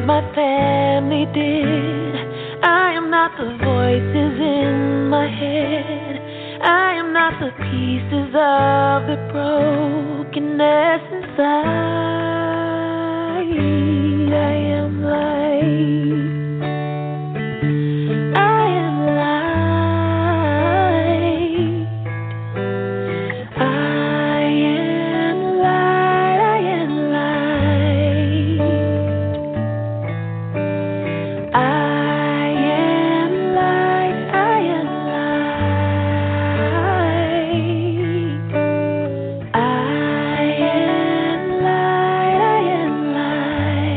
my family did. I am not the voices in my head. I am not the pieces of the brokenness inside. I am light. I am light. I am light. I am light. I am light. I am light. I am light. I am light.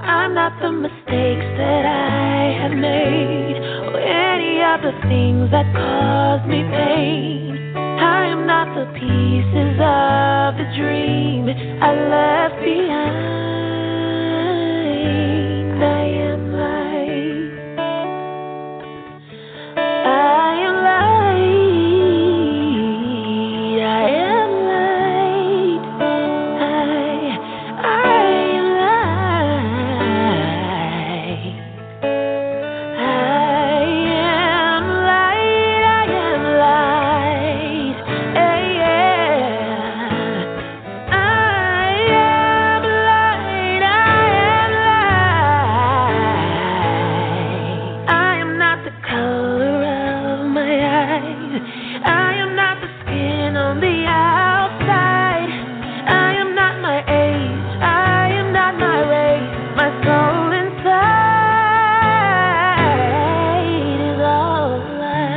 I'm not the mistakes that I have made, or any of the things that cause me pain. I am not the pieces of the dream I left behind. I am light. I am light. I am light. I am light. I am light. I am light. Yeah. I am light. I am light. I am not the color of my eyes. I am not the skin on the outside. I am not my age. I am not my race. My soul inside is all light.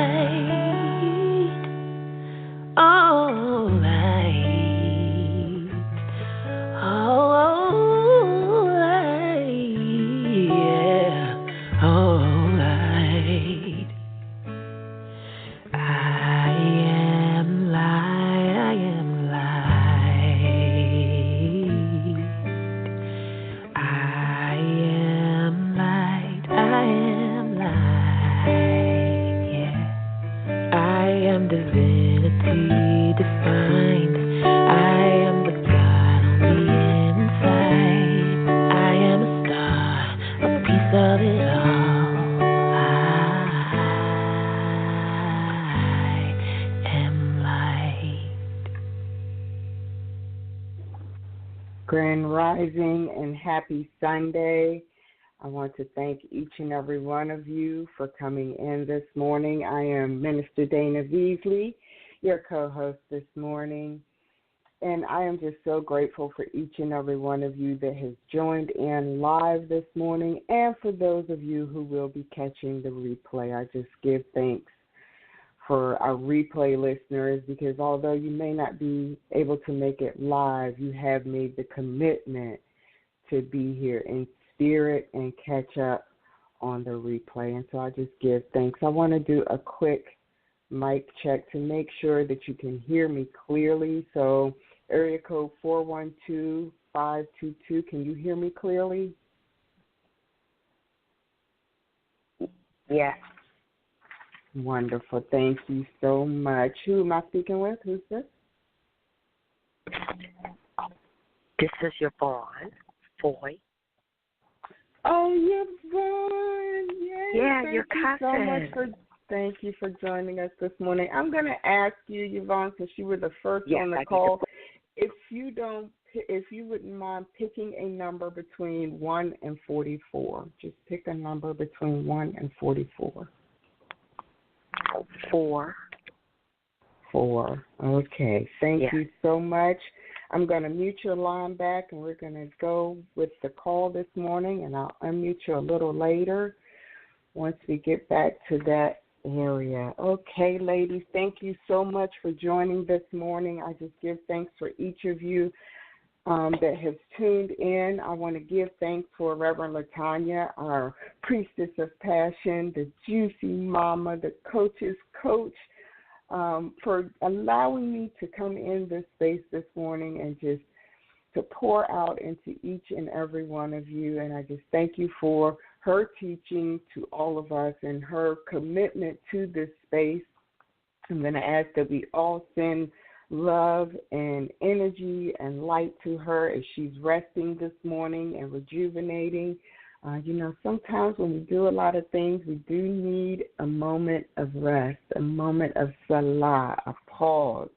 All light. All light. Yeah. All light. I am light. I am light. I am light. I am light. Yeah. I am divinity defined. I am the God on the inside. I am a star, a piece of it all. I am light. Grand Rising and happy Sunday. I want to thank each and every one of you for coming in this morning. I am Minister Dana Beasley, your co-host this morning, and I am just so grateful for each and every one of you that has joined in live this morning, and for those of you who will be catching the replay. I just give thanks for our replay listeners, because although you may not be able to make it live, you have made the commitment to be here in spirit and catch up on the replay. And so I just give thanks. I want to do a quick mic check to make sure that you can hear me clearly. So area code 412-522, can you hear me clearly? Yes. Wonderful. Thank you so much. Who am I speaking with? Who's this? This is your Vaughn, Foy. Oh, Yvonne. Yay. Yeah, Thank your you cousin. so much thank you for joining us this morning. I'm going to ask you, Yvonne, since you were the first on the call, if you wouldn't mind picking a number between 1 and 44. Just pick a number between 1 and 44. 4. 4. Okay. Thank you so much. I'm going to mute your line back, and we're going to go with the call this morning, and I'll unmute you a little later once we get back to that area. Okay, ladies, thank you so much for joining this morning. I just give thanks for each of you that has tuned in. I want to give thanks for Reverend Latanya, our priestess of passion, the juicy mama, the coach's coach, for allowing me to come in this space this morning and just to pour out into each and every one of you. And I just thank you for her teaching to all of us and her commitment to this space. I'm going to ask that we all send love and energy and light to her as she's resting this morning and rejuvenating. Sometimes when we do a lot of things, we do need a moment of rest, a moment of salah, a pause.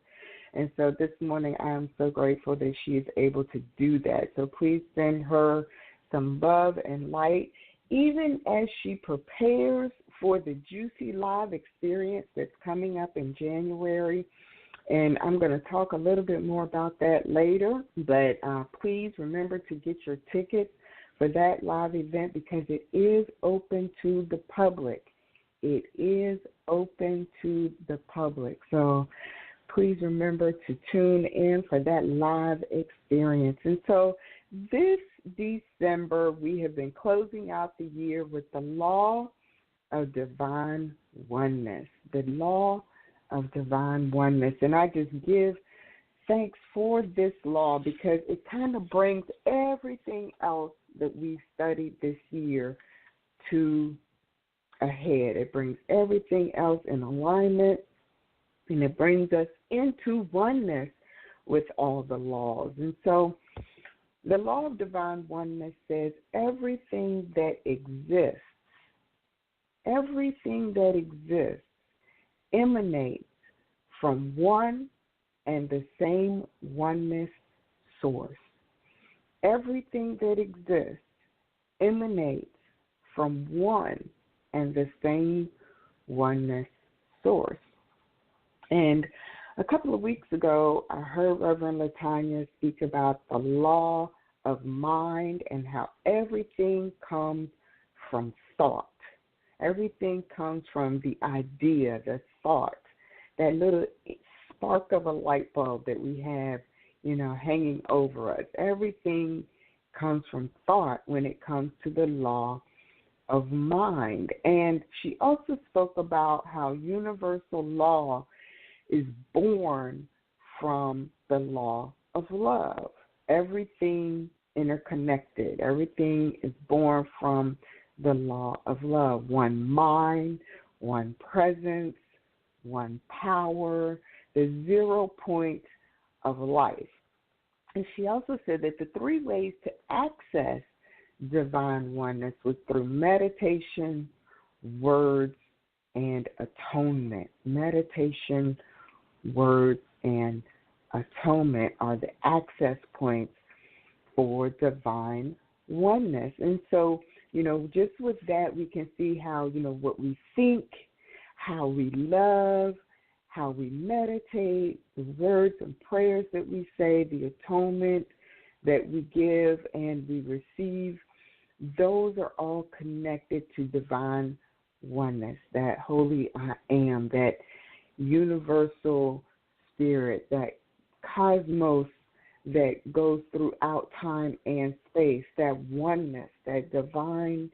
And so this morning I am so grateful that she is able to do that. So please send her some love and light, even as she prepares for the Juicy Live experience that's coming up in January. And I'm going to talk a little bit more about that later. But please remember to get your tickets for that live event because it is open to the public. It is open to the public. So please remember to tune in for that live experience. And so this December, we have been closing out the year with the Law of Divine Oneness, the Law of Divine Oneness. And I just give thanks for this law because it kind of brings everything else that we studied this year to a head. It brings everything else in alignment, and it brings us into oneness with all the laws. And so the Law of Divine Oneness says everything that exists emanates from one and the same oneness source. Everything that exists emanates from one and the same oneness source. And a couple of weeks ago, I heard Reverend Latanya speak about the law of mind and how everything comes from thought. Everything comes from the idea, the thought, that little spark of a light bulb that we have, hanging over us. Everything comes from thought when it comes to the law of mind. And she also spoke about how universal law is born from the law of love. Everything interconnected. Everything is born from the law of love. One mind, one presence, one power, the 0 point of life. And she also said that the three ways to access divine oneness was through meditation, words, and atonement. Meditation, words, and atonement are the access points for divine oneness. And so, just with that, we can see how, what we think, how we love, how we meditate, the words and prayers that we say, the atonement that we give and we receive, those are all connected to divine oneness, that holy I am, that universal spirit, that cosmos that goes throughout time and space, that oneness, that divine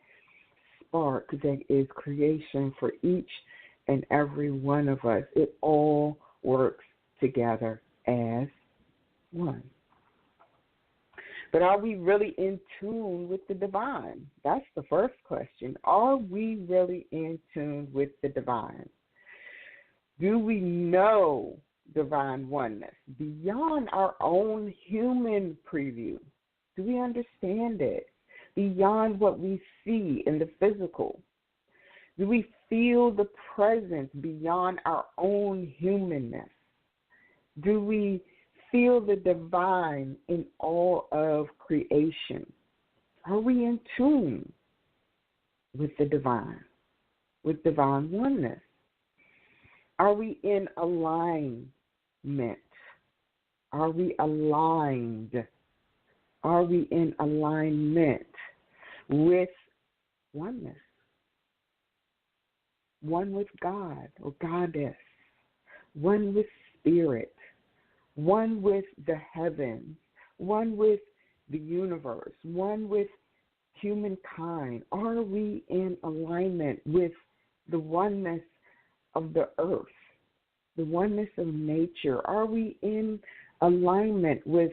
spark that is creation for each and every one of us. It all works together as one. But are we really in tune with the divine? That's the first question. Are we really in tune with the divine? Do we know divine oneness beyond our own human preview? Do we understand it beyond what we see in the physical? Do we feel the presence beyond our own humanness? Do we feel the divine in all of creation? Are we in tune with the divine, with divine oneness? Are we in alignment? Are we aligned? Are we in alignment with oneness? One with God or Goddess, one with Spirit, one with the heavens, one with the universe, one with humankind. Are we in alignment with the oneness of the earth, the oneness of nature? Are we in alignment with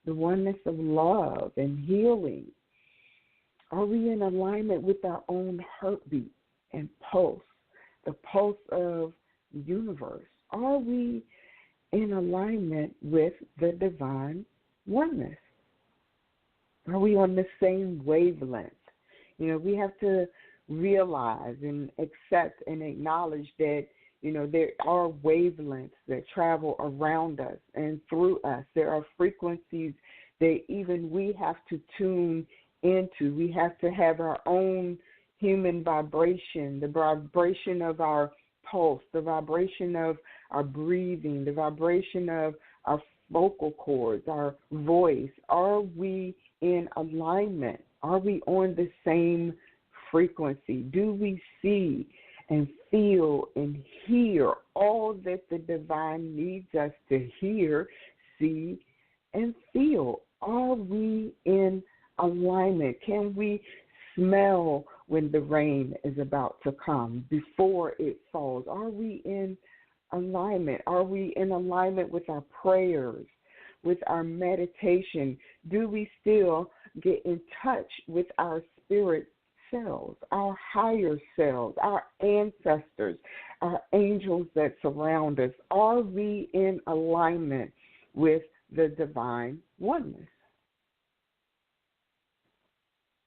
the oneness of love and healing? Are we in alignment with our own heartbeat and pulse, the pulse of the universe? Are we in alignment with the divine oneness? Are we on the same wavelength? We have to realize and accept and acknowledge that, there are wavelengths that travel around us and through us. There are frequencies that even we have to tune into. We have to have our own human vibration, the vibration of our pulse, the vibration of our breathing, the vibration of our vocal cords, our voice. Are we in alignment? Are we on the same frequency? Do we see and feel and hear all that the divine needs us to hear, see, and feel? Are we in alignment? Can we smell when the rain is about to come before it falls? Are we in alignment? Are we in alignment with our prayers, with our meditation? Do we still get in touch with our spirit selves, our higher selves, our ancestors, our angels that surround us? Are we in alignment with the divine oneness?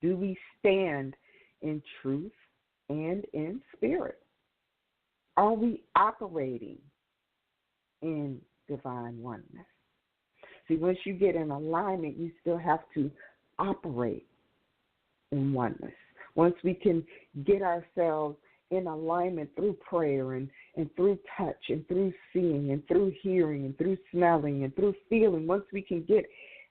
Do we stand in truth and in spirit? Are we operating in divine oneness? See, once you get in alignment, you still have to operate in oneness. Once we can get ourselves in alignment through prayer and through touch and through seeing and through hearing and through smelling and through feeling, once we can get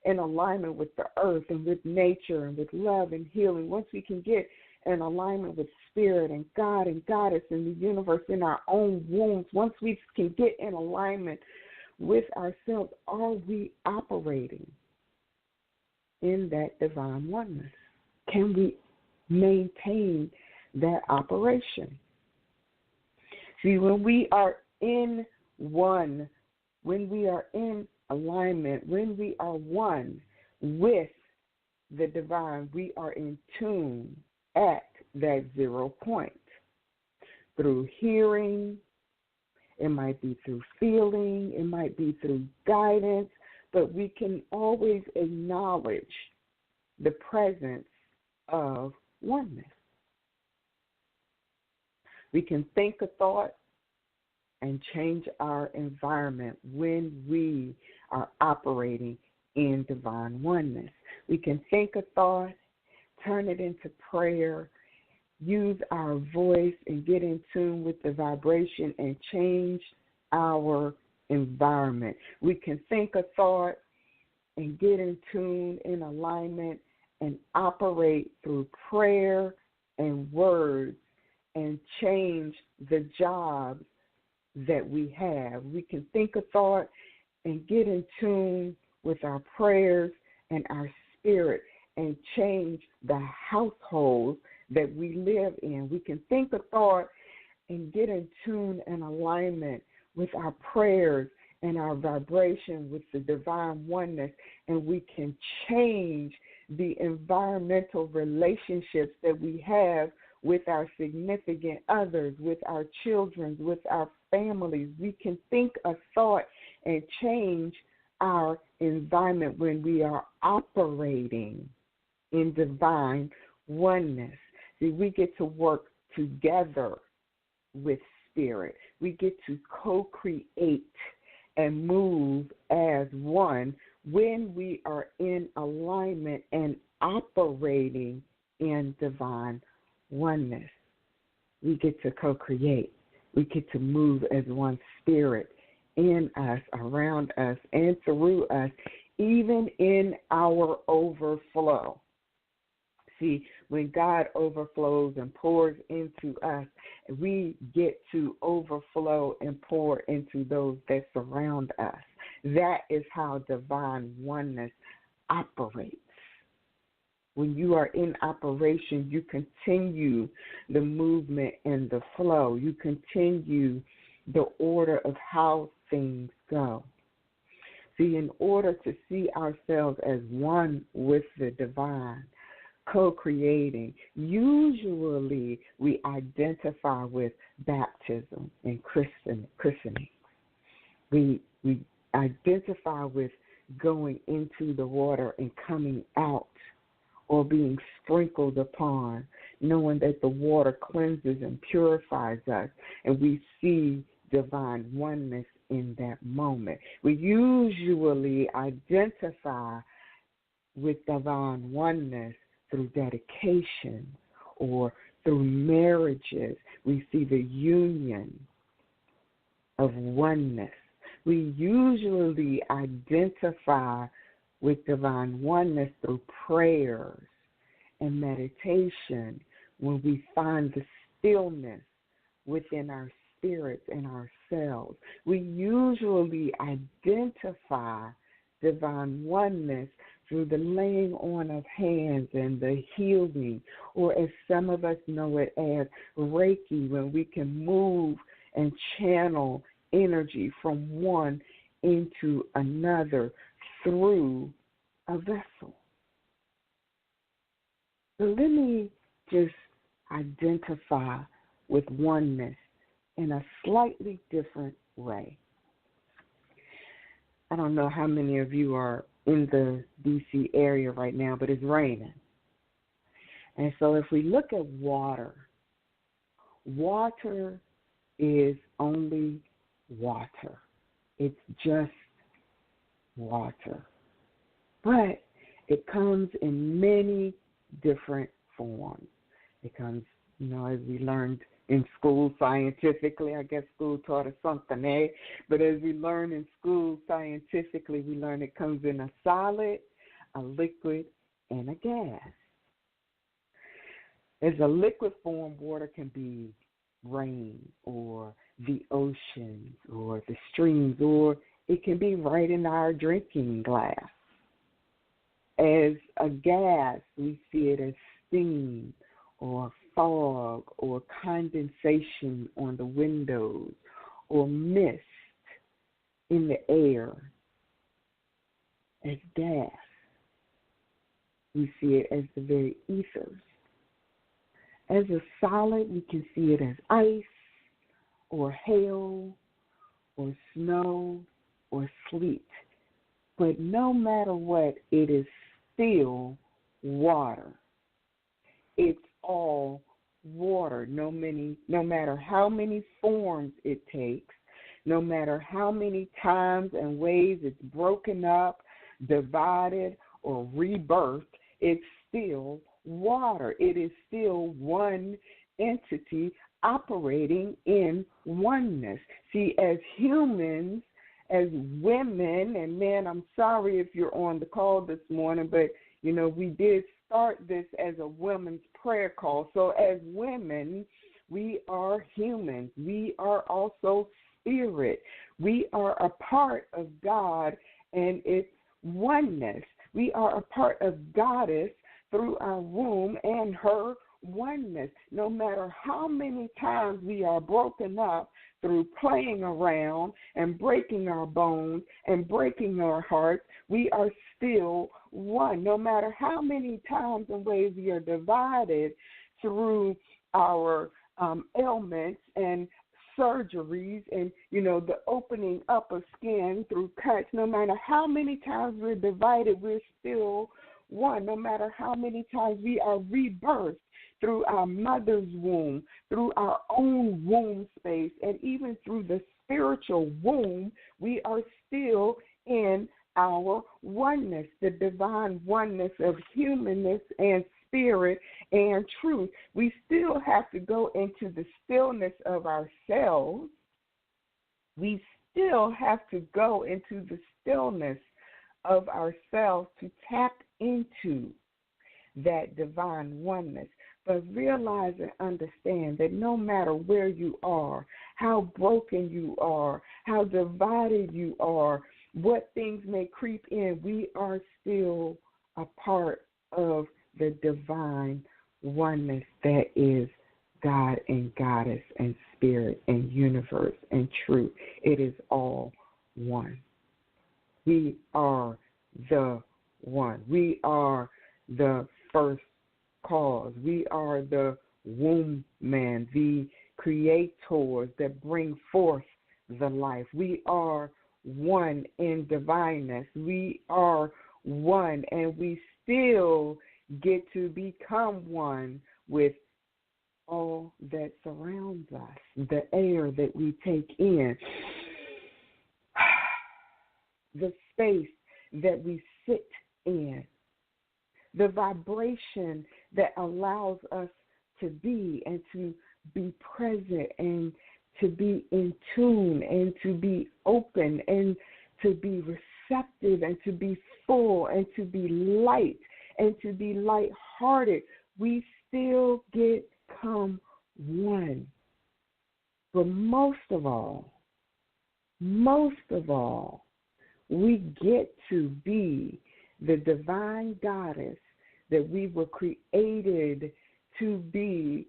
in alignment with the earth and with nature and with love and healing, once we can get in alignment with spirit and God and goddess and the universe in our own wombs, once we can get in alignment with ourselves, are we operating in that divine oneness? Can we maintain that operation? See, when we are in one, when we are in alignment, when we are one with the divine, we are in tune at that 0 point. Through hearing, it might be through feeling, it might be through guidance, but we can always acknowledge the presence of oneness. We can think a thought and change our environment when we are operating in divine oneness. We can think a thought, turn it into prayer, use our voice and get in tune with the vibration and change our environment. We can think a thought and get in tune, in alignment, and operate through prayer and words and change the jobs that we have. We can think a thought and get in tune with our prayers and our spirit and change the household that we live in. We can think a thought and get in tune and alignment with our prayers and our vibration with the divine oneness, and we can change the environmental relationships that we have with our significant others, with our children, with our families. We can think a thought and change our environment when we are operating in divine oneness. See, we get to work together with spirit. We get to co-create and move as one when we are in alignment and operating in divine oneness. We get to co-create. We get to move as one spirit in us, around us, and through us, even in our overflow. See, when God overflows and pours into us, we get to overflow and pour into those that surround us. That is how divine oneness operates. When you are in operation, you continue the movement and the flow. You continue the order of how things go. See, in order to see ourselves as one with the divine, co-creating, usually we identify with baptism and christening. We We identify with going into the water and coming out, or being sprinkled upon, knowing that the water cleanses and purifies us, and we see divine oneness in that moment. We usually identify with divine oneness through dedication or through marriages. We see the union of oneness. We usually identify with divine oneness through prayers and meditation, when we find the stillness within our spirits and ourselves. We usually identify divine oneness through the laying on of hands and the healing, or as some of us know it as Reiki, when we can move and channel energy from one into another through a vessel. So let me just identify with oneness in a slightly different way. I don't know how many of you are in the D.C. area right now, but it's raining. And so if we look at water, water is only water. It's just water. But it comes in many different forms. It comes, as we learned in school scientifically. I guess school taught us something, eh? But as we learn in school scientifically, we learn it comes in a solid, a liquid, and a gas. As a liquid form, water can be rain or the oceans or the streams, or it can be right in our drinking glass. As a gas, we see it as steam or fog or condensation on the windows or mist in the air. As gas, we see it as the very ethers. As a solid, we can see it as ice or hail or snow or sleet. But no matter what, it is still water. It's all water, no matter how many forms it takes, no matter how many times and ways it's broken up, divided, or rebirthed, it's still water. It is still one entity operating in oneness. See, as humans, as women, and men, I'm sorry if you're on the call this morning, but, we did start this as a women's prayer call. So as women, we are humans. We are also spirit. We are a part of God and its oneness. We are a part of Goddess through our womb and her oneness. No matter how many times we are broken up through playing around and breaking our bones and breaking our hearts, we are still one. No matter how many times and ways we are divided through our ailments and surgeries and, the opening up of skin through cuts, no matter how many times we're divided, we're still one. No matter how many times we are rebirthed through our mother's womb, through our own womb space, and even through the spiritual womb, we are still in our oneness, the divine oneness of humanness and spirit and truth. We still have to go into the stillness of ourselves. We still have to go into the stillness of ourselves to tap into that divine oneness. But realize and understand that no matter where you are, how broken you are, how divided you are, what things may creep in, we are still a part of the divine oneness that is God and Goddess and Spirit and universe and truth. It is all one. We are the one. We are the first cause. We are the womb man, the creators that bring forth the life. We are one in divineness. We are one, and we still get to become one with all that surrounds us, the air that we take in, the space that we sit in, the vibration that allows us to be and to be present and to be in tune and to be open and to be receptive and to be full and to be light and to be lighthearted. We still become one. But most of all, we get to be the divine goddess that we were created to be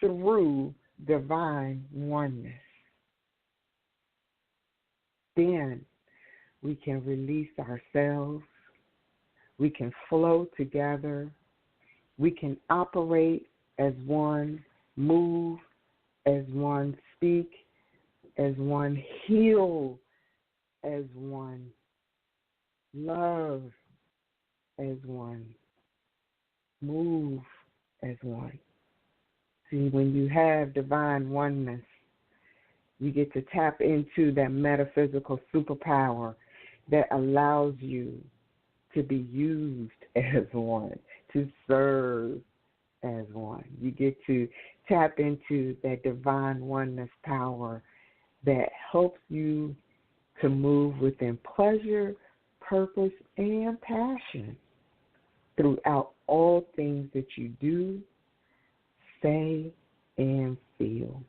through divine oneness. Then we can release ourselves. We can flow together. We can operate as one, move as one, speak as one, heal as one, love as one, move as one. See, when you have divine oneness, you get to tap into that metaphysical superpower that allows you to be used as one, to serve as one. You get to tap into that divine oneness power that helps you to move within pleasure, purpose, and passion throughout all things that you do, say, and feel.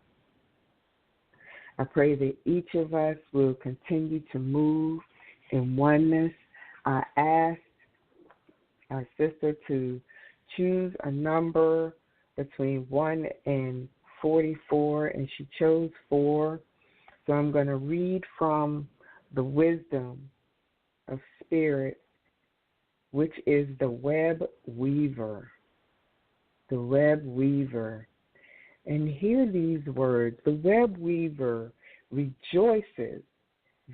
I pray that each of us will continue to move in oneness. I asked our sister to choose a number between 1 and 44, and she chose 4. So I'm going to read from the Wisdom of Spirit, which is the web weaver. The web weaver. And hear these words. The web weaver rejoices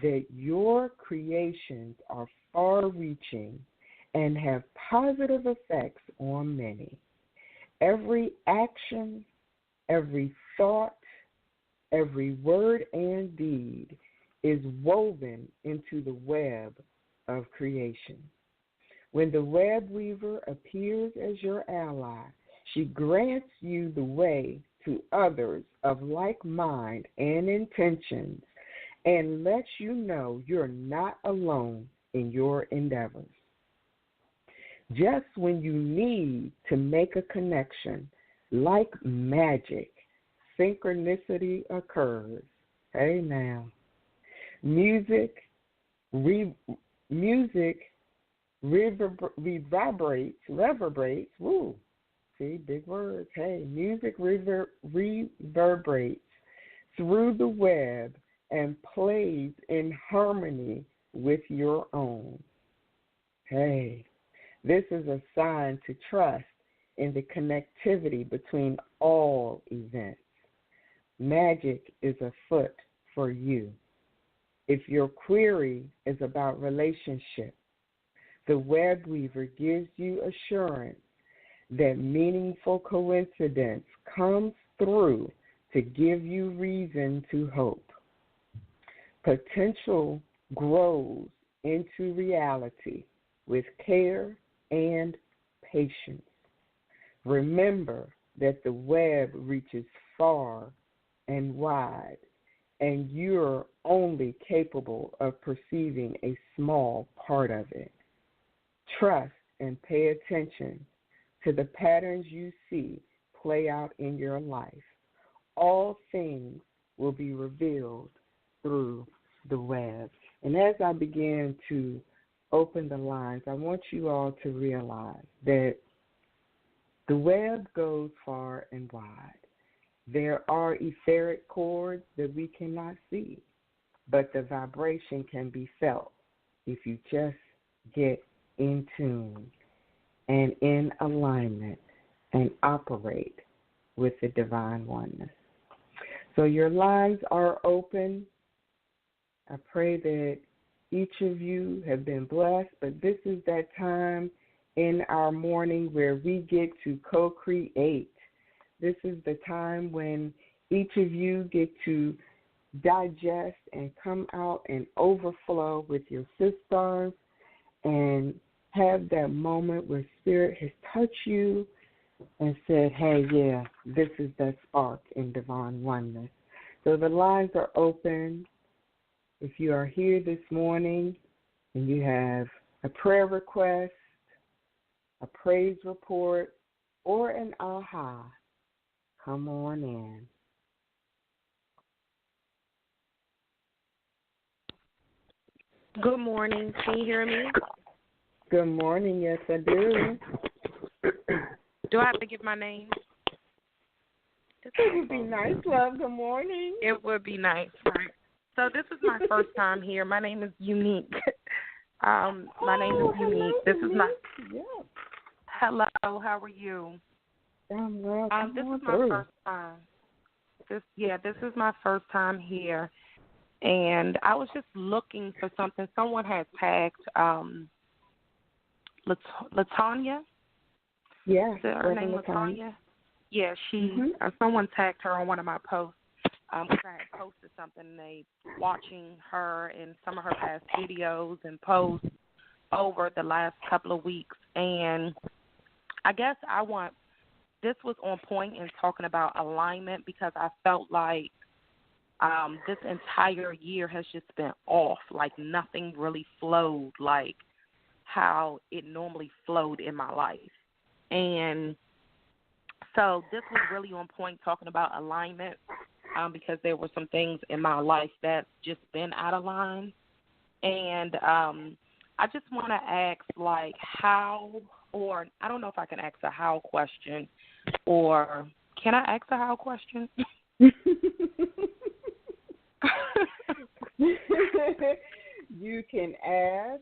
that your creations are far-reaching and have positive effects on many. Every action, every thought, every word and deed is woven into the web of creation. When the web weaver appears as your ally, she grants you the way to others of like mind and intentions and lets you know you're not alone in your endeavors. Just when you need to make a connection, like magic, synchronicity occurs. Hey now. Music reverberates, woo, see, big words. Hey, music reverberates through the web and plays in harmony with your own. Hey, this is a sign to trust in the connectivity between all events. Magic is afoot for you. If your query is about relationship, the web weaver gives you assurance that meaningful coincidence comes through to give you reason to hope. Potential grows into reality with care and patience. Remember that the web reaches far and wide, and you're only capable of perceiving a small part of it. Trust and pay attention to the patterns you see play out in your life. All things will be revealed through the web. And as I begin to open the lines, I want you all to realize that the web goes far and wide. There are etheric cords that we cannot see, but the vibration can be felt if you just get in tune and in alignment and operate with the divine oneness. So your lines are open. I pray that each of you have been blessed, but this is that time in our morning where we get to co-create. This is the time when each of you get to digest and come out and overflow with your sisters and have that moment where Spirit has touched you and said, hey, yeah, this is that spark in divine oneness. So the lines are open. If you are here this morning and you have a prayer request, a praise report, or an aha, come on in. Good morning. Can you hear me? Good morning. Yes, I do. Do I have to give my name? It would be nice, love. Good morning. It would be nice, right? So this is my first time here. My name is Unique. My name is Unique. This is my. Yeah. Hello. How are you? I'm well. This is my first time. This is my first time here, and I was just looking for something. Someone had tagged Latanya. Yeah. Is her name Latanya? Yeah, someone tagged her on one of my posts because I had posted something, and they watching her and some of her past videos and posts over the last couple of weeks. And I guess this was on point in talking about alignment because I felt like this entire year has just been off, like nothing really flowed like how it normally flowed in my life. And so this was really on point talking about alignment because there were some things in my life that's just been out of line. And I just want to ask, like, how, or I don't know if I can ask a how question, or can I ask a how question? You can ask.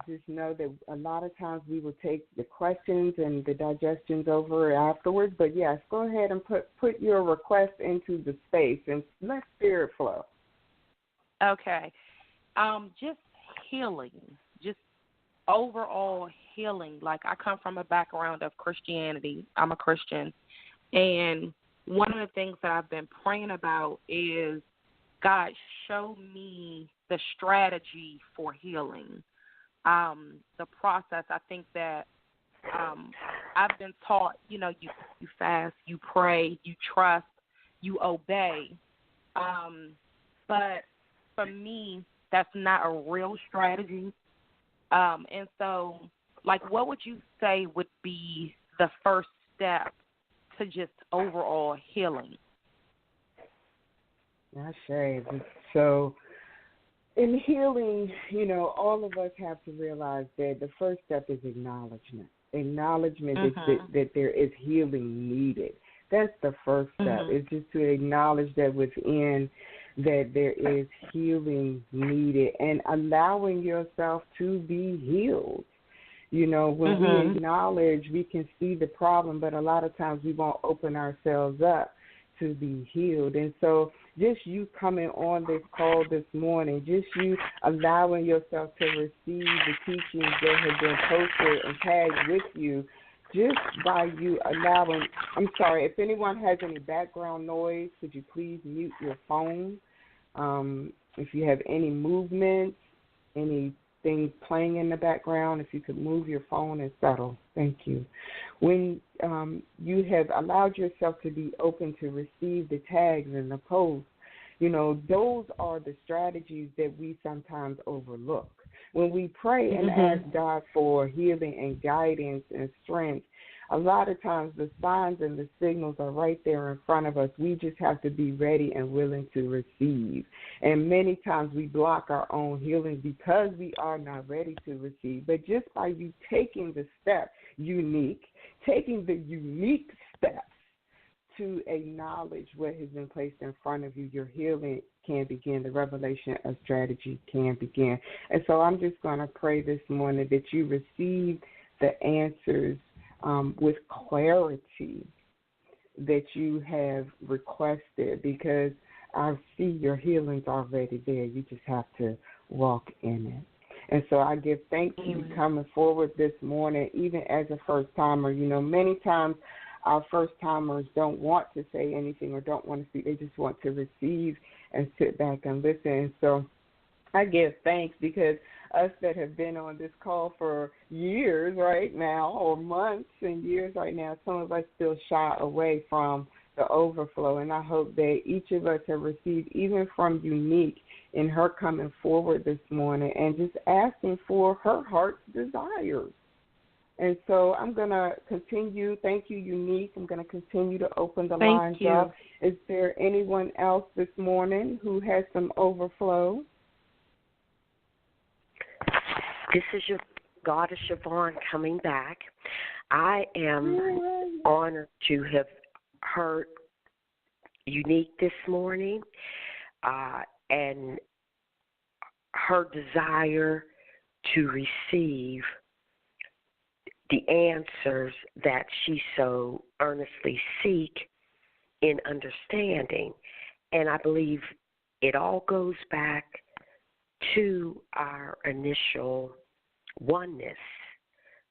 Just know that a lot of times we will take the questions and the digestions over afterwards. But yes, go ahead and put your request into the space and let Spirit flow. Okay. Just healing, just overall healing. Like, I come from a background of Christianity. I'm a Christian. And one of the things that I've been praying about is, God, show me the strategy for healing, the process. I think that I've been taught, you fast, you pray, you trust, you obey. But for me, that's not a real strategy. And so, like, what would you say would be the first step to just overall healing? I say, so in healing, all of us have to realize that the first step is acknowledgement. Acknowledgement that there is healing needed. That's the first step. It's just to acknowledge that within that there is healing needed and allowing yourself to be healed. When we acknowledge, we can see the problem, but a lot of times we won't open ourselves up to be healed. And so just you coming on this call this morning, just you allowing yourself to receive the teachings that have been posted and tagged with you, just by you allowing, I'm sorry, if anyone has any background noise, could you please mute your phone? If you have any movements, anything playing in the background, if you could move your phone and settle. Thank you. When you have allowed yourself to be open to receive the tags and the posts, those are the strategies that we sometimes overlook. When we pray and ask God for healing and guidance and strength, a lot of times the signs and the signals are right there in front of us. We just have to be ready and willing to receive. And many times we block our own healing because we are not ready to receive. But just by you taking the step, taking the unique steps to acknowledge what has been placed in front of you, your healing can begin. The revelation of strategy can begin. And so I'm just going to pray this morning that you receive the answers with clarity that you have requested, because I see your healing's already there. You just have to walk in it. And so I give thanks to you coming forward this morning, even as a first-timer. You know, many times our first-timers don't want to say anything or don't want to speak. They just want to receive and sit back and listen. And so I give thanks because us that have been on this call for years right now, or months and years right now, some of us still shy away from the overflow. And I hope that each of us have received, even from Unique, in her coming forward this morning and just asking for her heart's desires. And so I'm going to continue. Thank you, Unique. I'm going to continue to open the lines up. Is there anyone else this morning who has some overflow? This is your Goddess Siobhan coming back. I am honored to have heard Unique this morning. And her desire to receive the answers that she so earnestly seek in understanding. And I believe it all goes back to our initial oneness,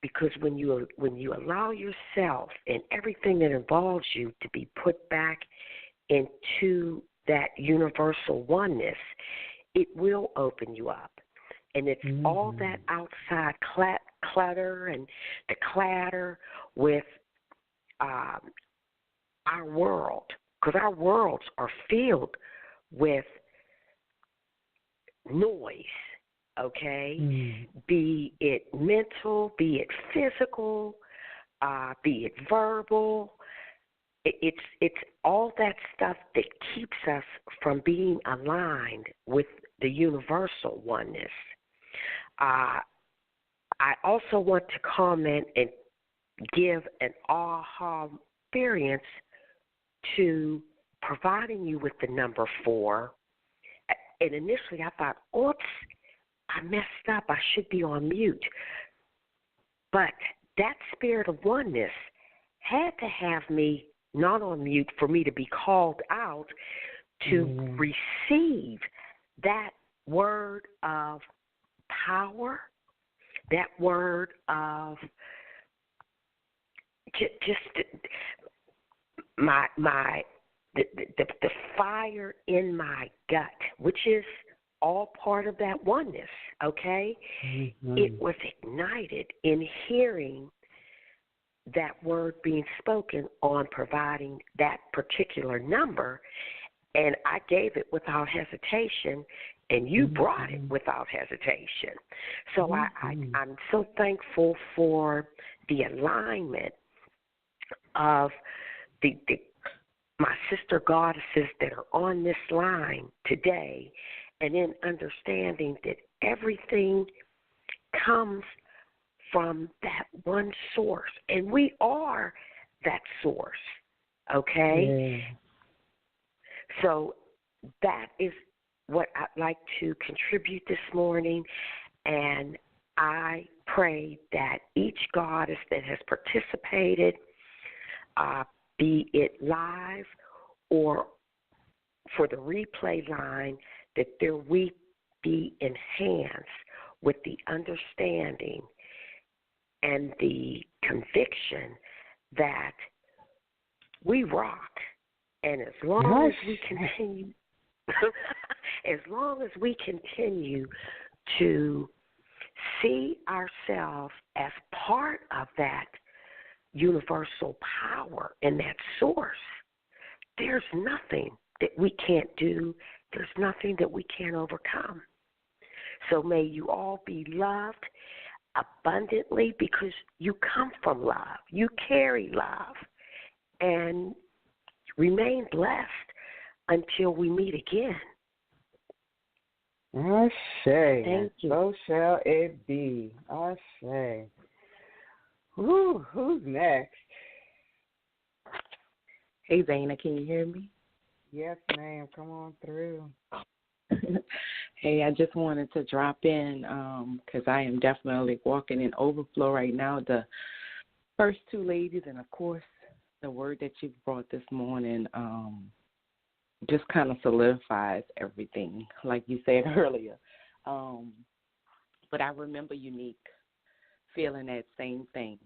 because when you allow yourself and everything that involves you to be put back into that universal oneness, it will open you up. And it's all that outside clutter and the clatter with our world, because our worlds are filled with noise, okay? Be it mental, be it physical, be it verbal. It's all that stuff that keeps us from being aligned with the universal oneness. I also want to comment and give an aha experience to providing you with the number 4. And initially I thought, oops, I messed up. I should be on mute. But that spirit of oneness had to have me not on mute for me to be called out to receive that word of power, that word of just the fire in my gut, which is all part of that oneness, okay? It was ignited in hearing that word being spoken on providing that particular number, and I gave it without hesitation, and you brought it without hesitation. So I'm so thankful for the alignment of my sister goddesses that are on this line today, and in understanding that everything comes from that one source, and we are that source, okay? So that is what I'd like to contribute this morning, and I pray that each goddess that has participated, be it live or for the replay line, that their week be enhanced with the understanding and the conviction that we rock. And as long as we continue, as long as we continue to see ourselves as part of that universal power and that source, there's nothing that we can't do. There's nothing that we can't overcome. So may you all be loved abundantly, because you come from love. You carry love. And remain blessed until we meet again. Ashe. Thank you. So shall it be. Ashe. Who's next? Hey, Zana, can you hear me? Yes, ma'am. Come on through. Hey, I just wanted to drop in because I am definitely walking in overflow right now. The first two ladies, and, of course, the word that you brought this morning just kind of solidifies everything, like you said earlier. But I remember Unique feeling that same thing,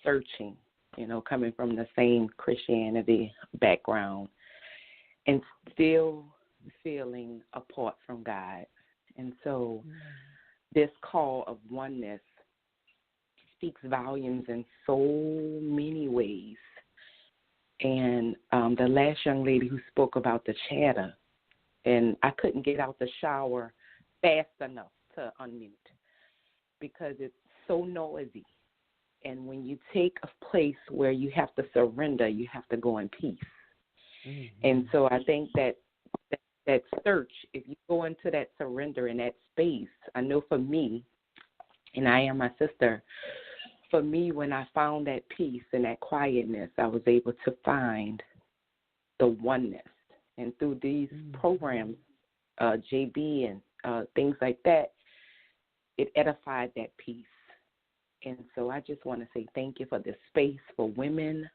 searching, coming from the same Christianity background and still feeling apart from God. And so this call of oneness speaks volumes in so many ways. And the last young lady who spoke about the chatter, and I couldn't get out the shower fast enough to unmute because it's so noisy. And when you take a place where you have to surrender, you have to go in peace. Mm-hmm. And so I think that search, if you go into that surrender in that space, I know for me, and I am my sister, for me, when I found that peace and that quietness, I was able to find the oneness. And through these programs, JB and things like that, it edified that peace. And so I just want to say thank you for this space for women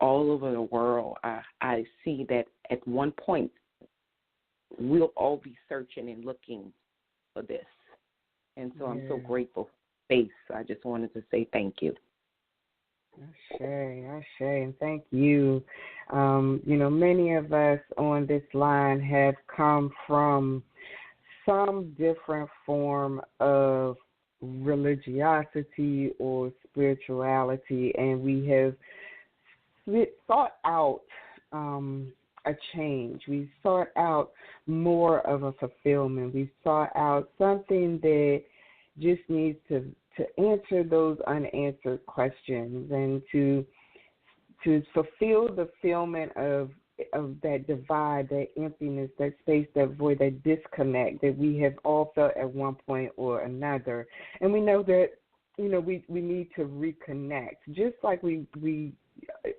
all over the world. I see that at one point we'll all be searching and looking for this. And so I'm so grateful for space. I just wanted to say thank you. Ashe, and thank you. Many of us on this line have come from some different form of religiosity or spirituality, and we have sought out a change. We sought out more of a fulfillment. We sought out something that just needs to answer those unanswered questions and to fulfill the fulfillment of that divide, that emptiness, that space, that void, that disconnect that we have all felt at one point or another. And we know that, we need to reconnect, just like we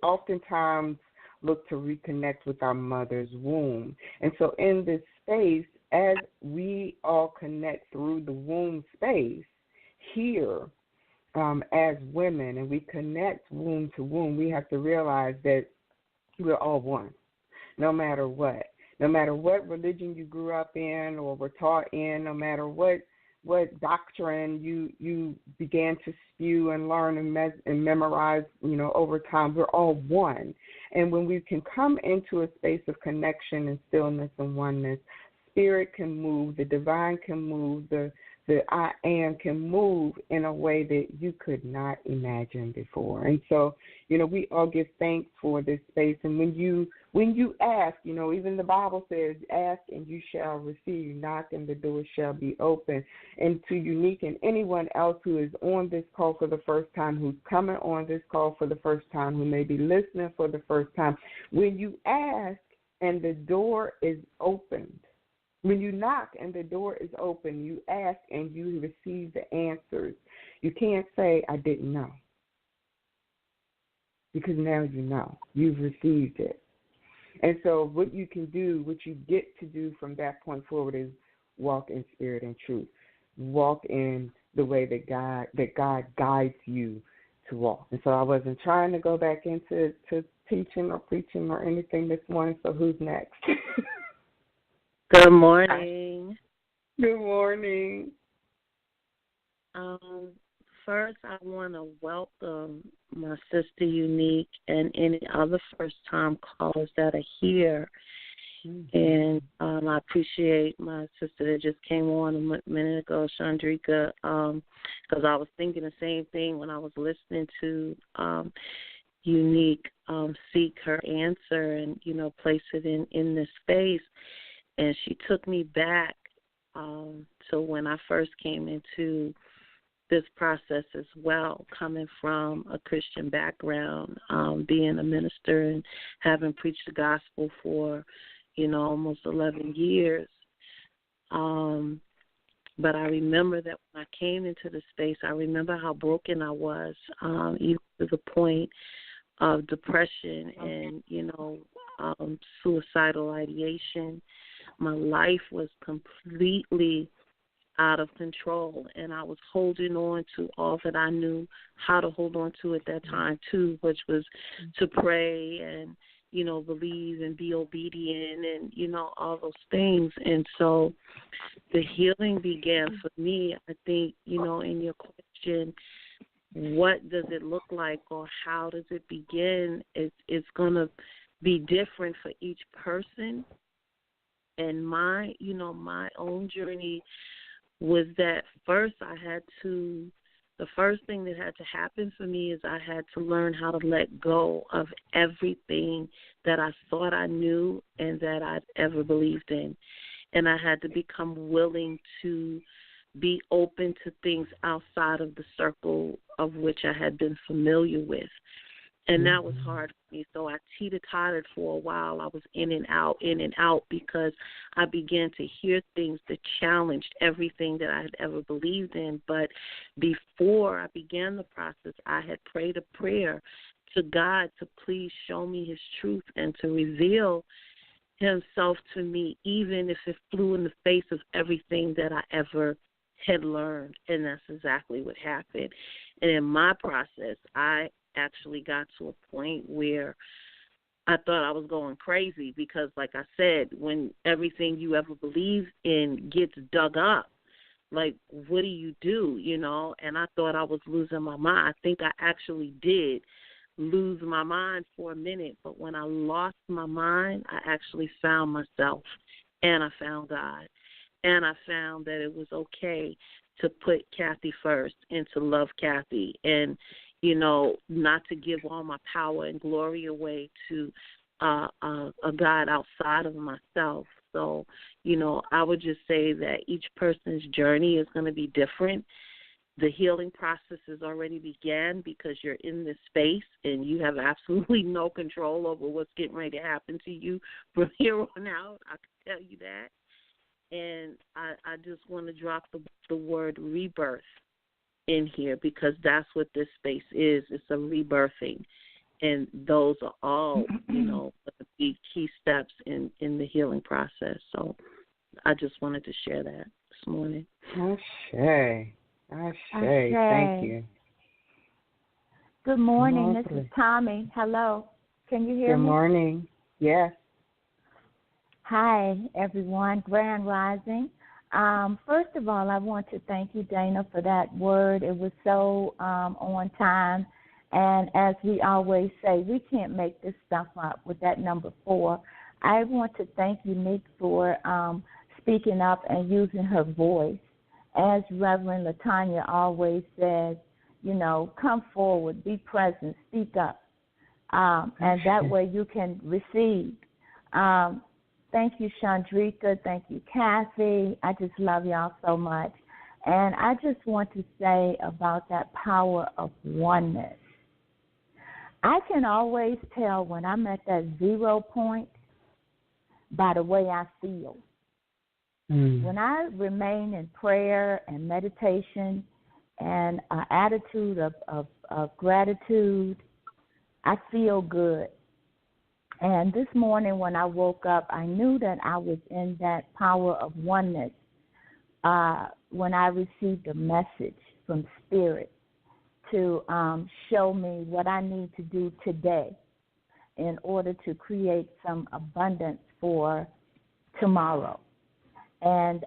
oftentimes look to reconnect with our mother's womb. And so in this space, as we all connect through the womb space here, as women, and we connect womb to womb, we have to realize that we're all one, no matter what. No matter what religion you grew up in or were taught in, no matter what doctrine you began to spew and learn and memorize, over time, we're all one. And when we can come into a space of connection and stillness and oneness, spirit can move, the divine can move, the I am can move in a way that you could not imagine before. And so, we all give thanks for this space. And when you ask, even the Bible says, ask and you shall receive, knock and the door shall be open. And to Unique and anyone else who is on this call for the first time, who's coming on this call for the first time, who may be listening for the first time, when you ask and the door is opened, when you knock and the door is open, you ask and you receive the answers. You can't say, I didn't know. Because now you know. You've received it. And so what you can do, what you get to do from that point forward is walk in spirit and truth. Walk in the way that God guides you to walk. And so I wasn't trying to go back into teaching or preaching or anything this morning, so who's next? Good morning. Good morning. First, I want to welcome my sister Unique and any other first-time callers that are here. Mm-hmm. And I appreciate my sister that just came on a minute ago, Chandrika, because I was thinking the same thing when I was listening to Unique seek her answer and, place it in this space. And she took me back to when I first came into this process as well, coming from a Christian background, being a minister and having preached the gospel for, almost 11 years. But I remember that when I came into the space, I remember how broken I was, even to the point of depression and, suicidal ideation. My life was completely out of control, and I was holding on to all that I knew how to hold on to at that time, too, which was to pray believe and be obedient and, all those things. And so the healing began for me, I think, in your question, what does it look like or how does it begin? It's going to be different for each person. And my own journey was that first the first thing that had to happen for me is I had to learn how to let go of everything that I thought I knew and that I'd ever believed in. And I had to become willing to be open to things outside of the circle of which I had been familiar with. And that was hard for me. So I teeter-tottered for a while. I was in and out, because I began to hear things that challenged everything that I had ever believed in. But before I began the process, I had prayed a prayer to God to please show me his truth and to reveal himself to me, even if it flew in the face of everything that I ever had learned. And that's exactly what happened. And in my process, I actually got to a point where I thought I was going crazy because, like I said, when everything you ever believed in gets dug up, like, what do? And I thought I was losing my mind. I think I actually did lose my mind for a minute, but when I lost my mind, I actually found myself, and I found God, and I found that it was okay to put Kathy first and to love Kathy, and not to give all my power and glory away to a God outside of myself. So, I would just say that each person's journey is going to be different. The healing process has already began because you're in this space and you have absolutely no control over what's getting ready to happen to you from here on out. I can tell you that. And I just want to drop the word rebirth in here because that's what this space is. It's a rebirthing. And those are all, the big key steps in the healing process. So I just wanted to share that this morning. Ashe. Thank you. Good morning. This is Tommy. Hello. Can you hear me? Good morning. Yes. Hi, everyone. Grand Rising. First of all, I want to thank you, Dana, for that word. It was so on time. And as we always say, we can't make this stuff up with that number 4. I want to thank Unique for speaking up and using her voice. As Reverend LaTanya always says, come forward, be present, speak up. And that way you can receive. Thank you, Chandrika. Thank you, Kathy. I just love y'all so much. And I just want to say about that power of oneness. I can always tell when I'm at that 0 point by the way I feel. When I remain in prayer and meditation and an attitude of gratitude, I feel good. And this morning when I woke up, I knew that I was in that power of oneness when I received a message from Spirit to show me what I need to do today in order to create some abundance for tomorrow. And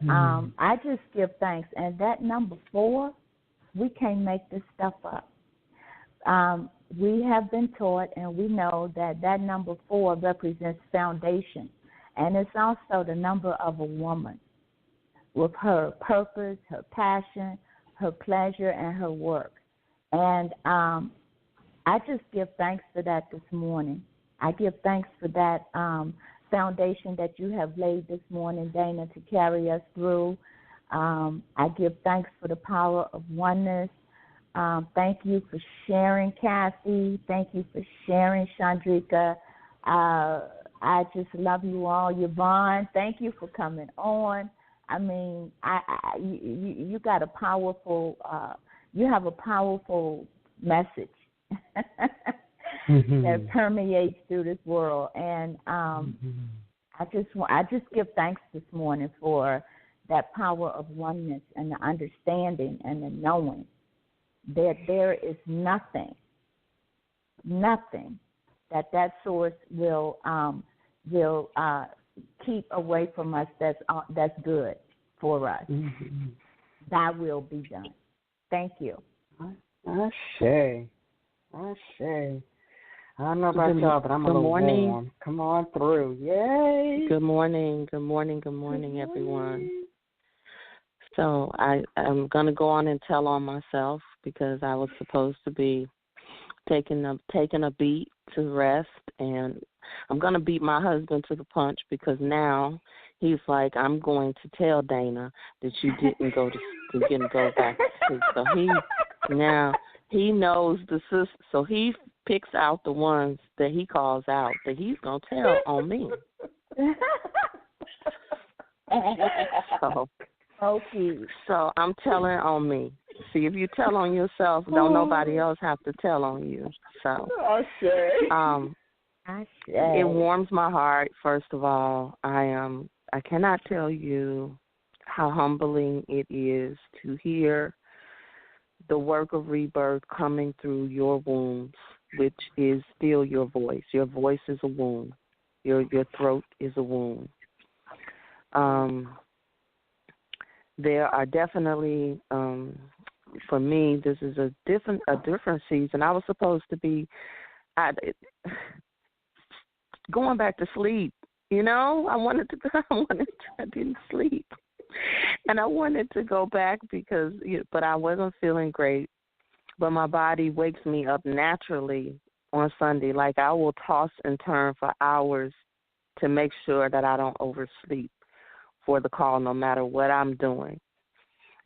I just give thanks. And that number 4, we can't make this stuff up. We have been taught and we know that number 4 represents foundation. And it's also the number of a woman with her purpose, her passion, her pleasure, and her work. And I just give thanks for that this morning. I give thanks for that foundation that you have laid this morning, Dana, to carry us through. I give thanks for the power of oneness. Thank you for sharing, Kathy. Thank you for sharing, Chandrika. I just love you all. Yvonne, thank you for coming on. I mean, you got a powerful, you have a powerful message that permeates through this world. And I just give thanks this morning for that power of oneness and the understanding and the knowing that there is nothing that source will keep away from us. That's good for us. Mm-hmm. Thy will be done. Thank you. Ashe. I don't know about y'all, but I'm a little warm. Come on through. Yay. Good morning, everyone. So I'm going to go on and tell on myself because I was supposed to be taking a beat to rest, and I'm going to beat my husband to the punch because now he's like, I'm going to tell Dana that you didn't go back to sleep. So he knows the system, so he picks out the ones that he calls out that he's going to tell on me. So I'm telling on me. See, if you tell on yourself, don't nobody else have to tell on you. So it warms my heart, first of all. I cannot tell you how humbling it is to hear the work of rebirth coming through your wombs, which is still your voice. Your voice is a womb. Your throat is a womb. There are definitely, for me, this is a different season. I was supposed to be going back to sleep. You know, I didn't sleep, and I wanted to go back but I wasn't feeling great. But my body wakes me up naturally on Sunday. Like I will toss and turn for hours to make sure that I don't oversleep for the call, no matter what I'm doing.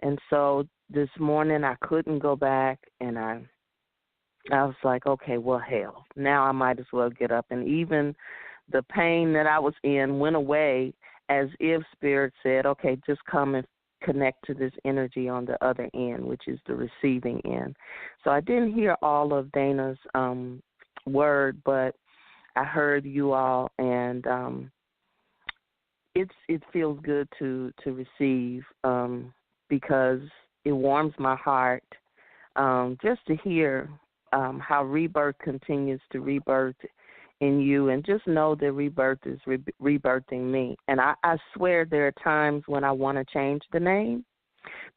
And so this morning I couldn't go back, and I was like, okay, well, hell, now I might as well get up. And even the pain that I was in went away, as if Spirit said, okay, just come and connect to this energy on the other end, which is the receiving end. So I didn't hear all of Dana's word, but I heard you all, and it feels good to receive because it warms my heart just to hear how rebirth continues to rebirth in you, and just know that rebirth is rebirthing me. And I swear there are times when I want to change the name,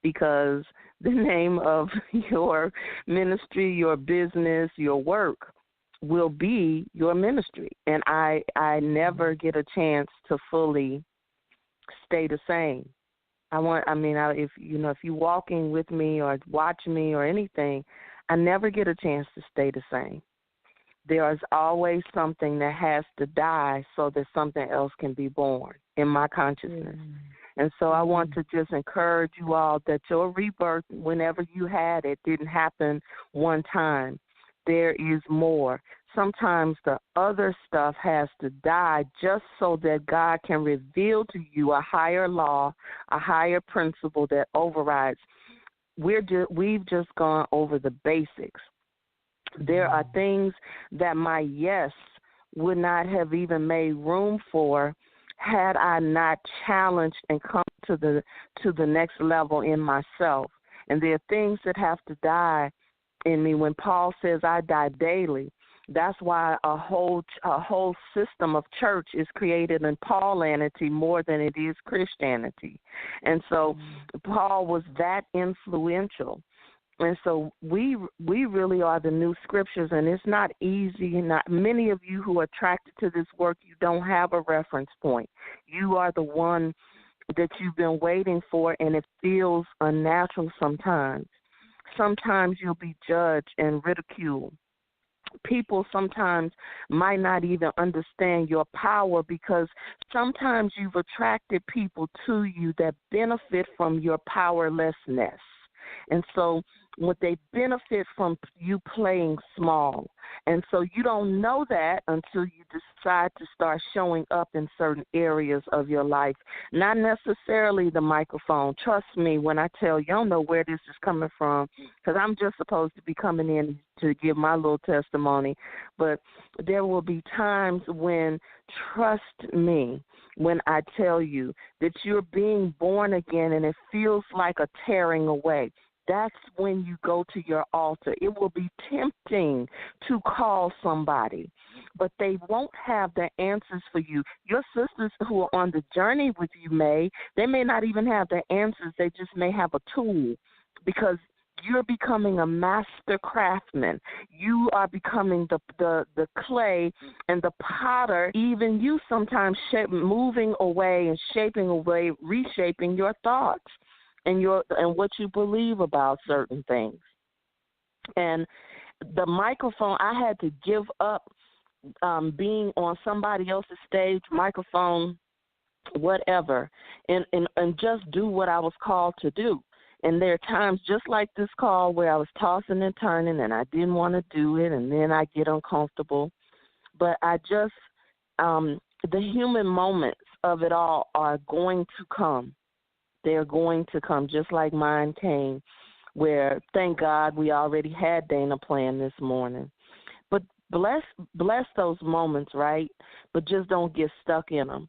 because the name of your ministry, your business, your work will be your ministry. And I never get a chance to fully stay the same. If you're walking with me or watch me or anything, I never get a chance to stay the same. There is always something that has to die so that something else can be born in my consciousness. And so I want to just encourage you all that your rebirth, whenever you had it, didn't happen one time. There is more. Sometimes the other stuff has to die just so that God can reveal to you a higher law, a higher principle that overrides. We've just gone over the basics. There are things that my yes would not have even made room for had I not challenged and come to the next level in myself. And there are things that have to die in me. When Paul says I die daily, that's why a whole system of church is created in Paulinity more than it is Christianity. And so Paul was that influential. And so we really are the new scriptures, and it's not easy. Not many of you who are attracted to this work, you don't have a reference point. You are the one that you've been waiting for, and it feels unnatural sometimes. Sometimes you'll be judged and ridiculed. People sometimes might not even understand your power, because sometimes you've attracted people to you that benefit from your powerlessness. And so what they benefit from you playing small. And so you don't know that until you decide to start showing up in certain areas of your life, not necessarily the microphone. Trust me when I tell you, I don't know where this is coming from, because I'm just supposed to be coming in to give my little testimony. But there will be times when, trust me, when I tell you that you're being born again and it feels like a tearing away. that's when you go to your altar. It will be tempting to call somebody, but they won't have the answers for you. Your sisters who are on the journey with you they may not even have the answers. They just may have a tool, because you're becoming a master craftsman. You are becoming the clay and the potter. Even you sometimes moving away and shaping away, reshaping your thoughts and what you believe about certain things. And the microphone, I had to give up being on somebody else's stage, microphone, whatever, and just do what I was called to do. And there are times just like this call where I was tossing and turning and I didn't want to do it, and then I get uncomfortable. But I just, the human moments of it all are going to come. They're going to come just like mine came, where thank God we already had Dana playing this morning. But bless those moments, right? But just don't get stuck in them.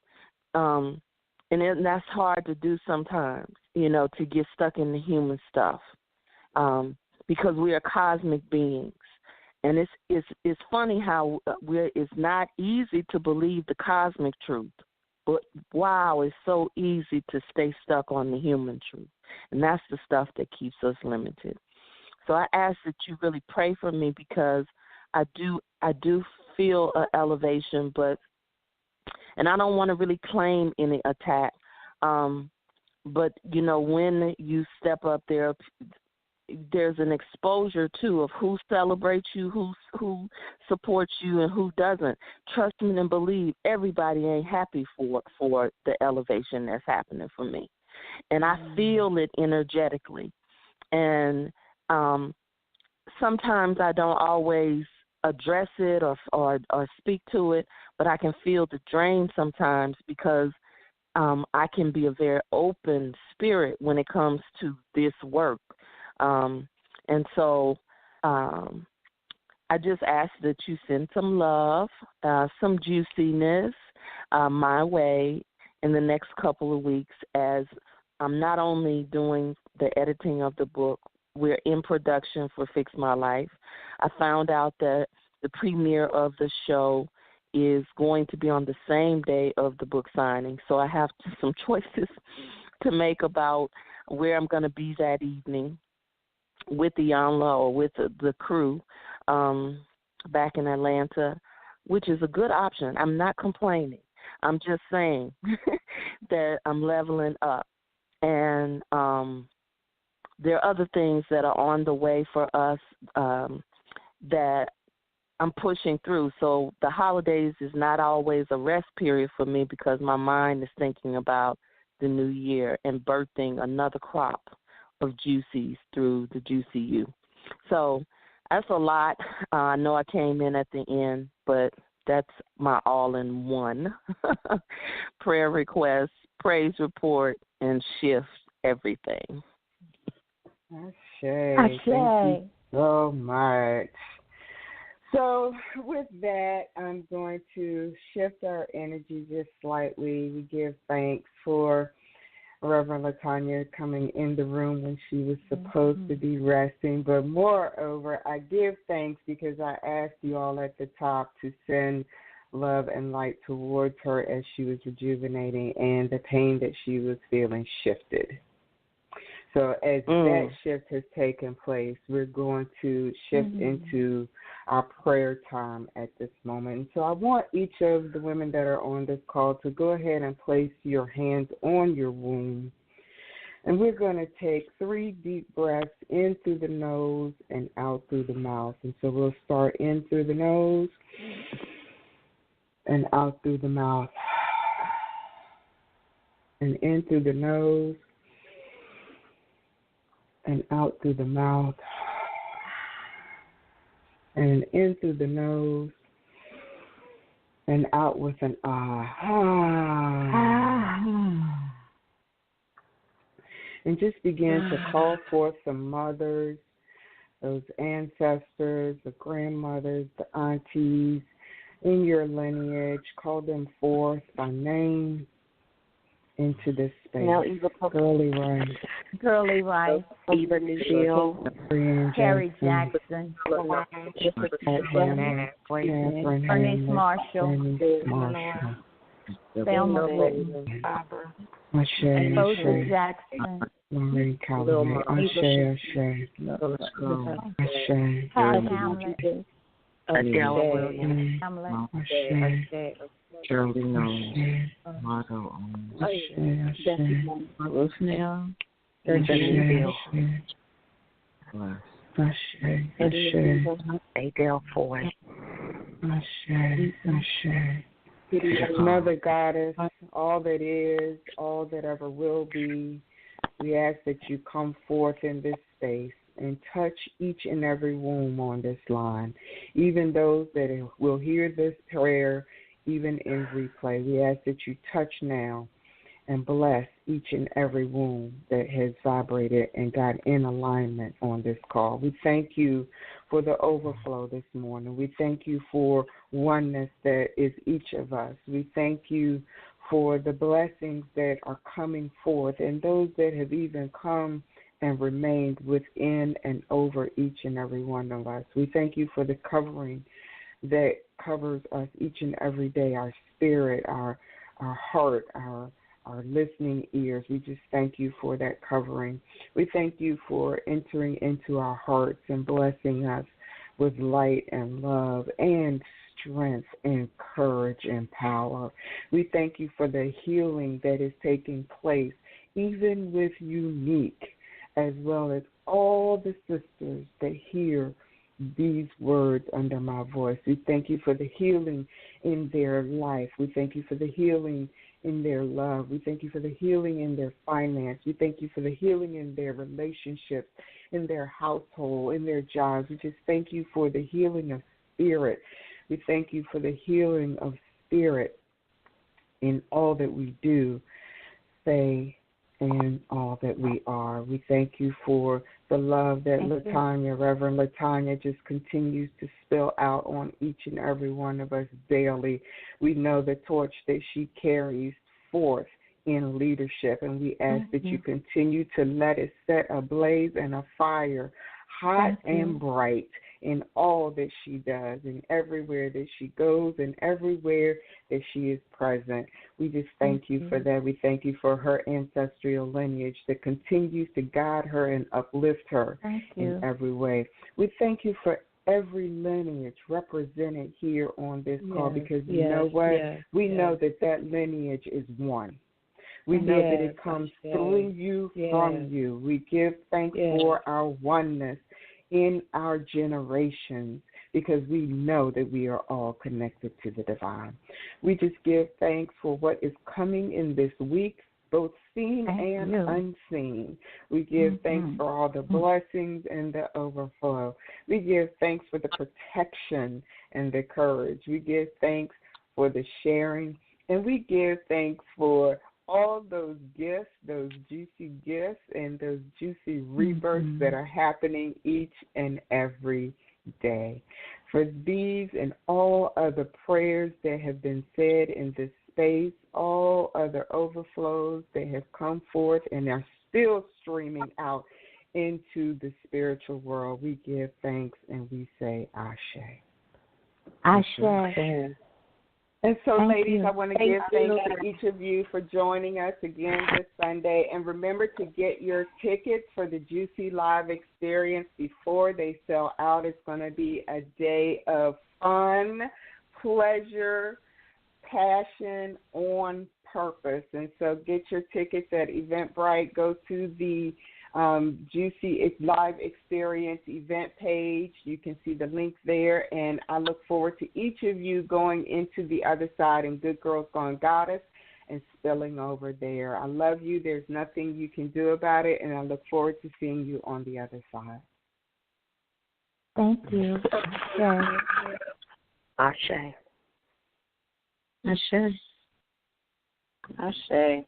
And that's hard to do sometimes, to get stuck in the human stuff, because we are cosmic beings. And it's funny how it's not easy to believe the cosmic truth, but wow, it's so easy to stay stuck on the human truth. And that's the stuff that keeps us limited. So I ask that you really pray for me, because I do feel an elevation, and I don't want to really claim any attack. But, when you step up there, there's an exposure, too, of who celebrates you, who supports you, and who doesn't. Trust me and believe, everybody ain't happy for the elevation that's happening for me. And I feel it energetically. And sometimes I don't always address it or speak to it, but I can feel the drain sometimes, because I can be a very open spirit when it comes to this work. And so I just ask that you send some love, some juiciness my way in the next couple of weeks, as I'm not only doing the editing of the book, we're in production for Fix My Life. I found out that the premiere of the show is going to be on the same day of the book signing, so I have some choices to make about where I'm going to be that evening with the Yanla or with the crew back in Atlanta, which is a good option. I'm not complaining. I'm just saying that I'm leveling up. And there are other things that are on the way for us that I'm pushing through. So the holidays is not always a rest period for me, because my mind is thinking about the new year and birthing another crop of juicies through the Juicy You. So that's a lot. I know I came in at the end, but that's my all-in-one prayer request, praise report, and shift everything. Ashe. Thank you so much. So with that, I'm going to shift our energy just slightly. We give thanks for Reverend LaTanya coming in the room when she was supposed to be resting. But moreover, I give thanks because I asked you all at the top to send love and light towards her as she was rejuvenating, and the pain that she was feeling shifted. So as that shift has taken place, we're going to shift into our prayer time at this moment. And so I want each of the women that are on this call to go ahead and place your hands on your womb. And we're going to take 3 deep breaths in through the nose and out through the mouth. And so we'll start in through the nose and out through the mouth. And in through the nose and out through the mouth, and in through the nose, and out with an and just begin to call forth the mothers, those ancestors, the grandmothers, the aunties in your lineage. Call them forth by name into this space. Now, Eva Girly Rice. Eva Newfield. Terry Jackson. Bernice Marshall. Thelma Whitten. Joseph Jackson. Marie Calloway. Ashe. Hamlet. Adele Williams. Hamlet. Geraldine Owens. Margot Owens. Ruth Neal. Adele Foy. Mother Goddess, all that is, all that ever will be, we ask that you come forth in this space and touch each and every womb on this line, even those that will hear this prayer, even in replay. We ask that you touch now and bless each and every womb that has vibrated and got in alignment on this call. We thank you for the overflow this morning. We thank you for oneness that is each of us. We thank you for the blessings that are coming forth and those that have even come and remained within and over each and every one of us. We thank you for the covering that covers us each and every day, our spirit, our heart, our listening ears. We just thank you for that covering. We thank you for entering into our hearts and blessing us with light and love and strength and courage and power. We thank you for the healing that is taking place, even with Unique, as well as all the sisters that hear these words under my voice. We thank you for the healing in their life. We thank you for the healing in their love. We thank you for the healing in their finance. We thank you for the healing in their relationships, in their household, in their jobs. We just thank you for the healing of spirit. We thank you for the healing of spirit in all that we do, say, and all that we are. We thank you for the love that Reverend Latanya just continues to spill out on each and every one of us daily. We know the torch that she carries forth in leadership, and we ask that you continue to let it set ablaze and afire, hot and bright, in all that she does and everywhere that she goes and everywhere that she is present. We just thank you for that. We thank you for her ancestral lineage that continues to guide her and uplift her in every way. We thank you for every lineage represented here on this call, because you know what? We know that lineage is one. We know that it comes through you, from you. We give thanks for our oneness in our generations, because we know that we are all connected to the divine. We just give thanks for what is coming in this week, both seen and unseen. We give thanks for all the blessings and the overflow. We give thanks for the protection and the courage. We give thanks for the sharing, and we give thanks for all those gifts, those juicy gifts, and those juicy rebirths that are happening each and every day. For these and all other prayers that have been said in this space, all other overflows that have come forth and are still streaming out into the spiritual world, we give thanks and we say Ashe. Ashe. And so, ladies, I want to give thanks to each of you for joining us again this Sunday. And remember to get your tickets for the Juicy Live experience before they sell out. It's going to be a day of fun, pleasure, passion, on purpose. And so get your tickets at Eventbrite. Go to the Juicy Live Experience event page. You can see the link there, and I look forward to each of you going into the other side and Good Girls Gone Goddess and spilling over there. I love you. There's nothing you can do about it, and I look forward to seeing you on the other side. Thank you. Ashe. Ashe. Ashe.